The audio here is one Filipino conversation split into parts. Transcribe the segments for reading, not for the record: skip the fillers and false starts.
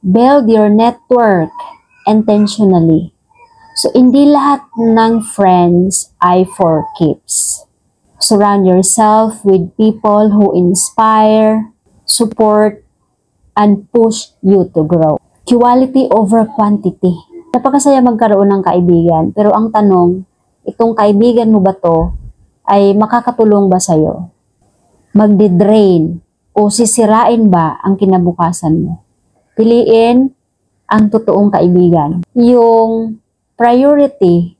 Build your network intentionally. So, hindi lahat ng friends ay for keeps. Surround yourself with people who inspire, support, and push you to grow. Quality over quantity. Napakasaya magkaroon ng kaibigan, pero ang tanong, itong kaibigan mo ba to ay makakatulong ba sa'yo? Magdi-drain o sisirain ba ang kinabukasan mo? Piliin ang totoong kaibigan. Yung priority,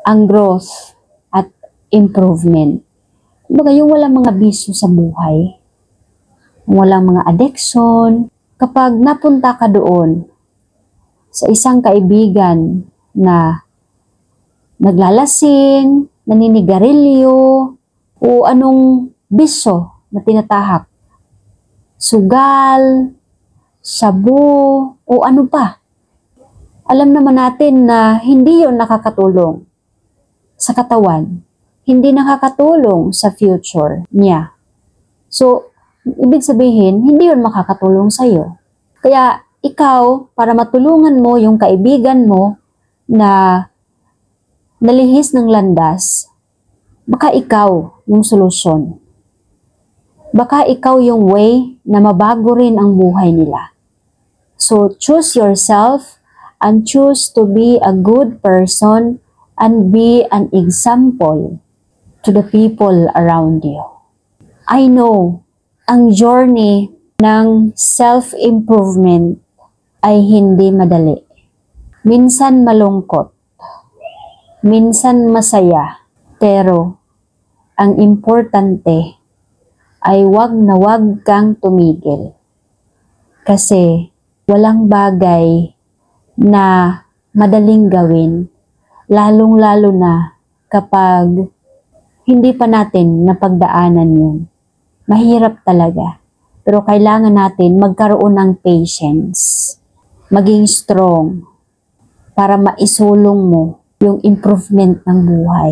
ang growth at improvement. Kumbaga yung walang mga bisyo sa buhay, walang mga addiction. Kapag napunta ka doon sa isang kaibigan na naglalasing, naninigarilyo, o anong bisyo na tinatahak, sugal, sabu, o ano pa. Alam naman natin na hindi yon nakakatulong sa katawan, hindi nakakatulong sa future niya. So, ibig sabihin, hindi yon makakatulong sa'yo. Kaya, ikaw, para matulungan mo yung kaibigan mo na nalihis ng landas, baka ikaw yung solusyon. Baka ikaw yung way na mabago rin ang buhay nila. So, choose yourself and choose to be a good person and be an example to the people around you. I know, ang journey ng self-improvement ay hindi madali. Minsan malungkot, minsan masaya, pero ang importante ay wag na wag kang tumigil. Kasi walang bagay na madaling gawin, lalong-lalo na kapag hindi pa natin napagdaanan yun. Mahirap talaga. Pero kailangan natin magkaroon ng patience, maging strong, para maisulong mo yung improvement ng buhay.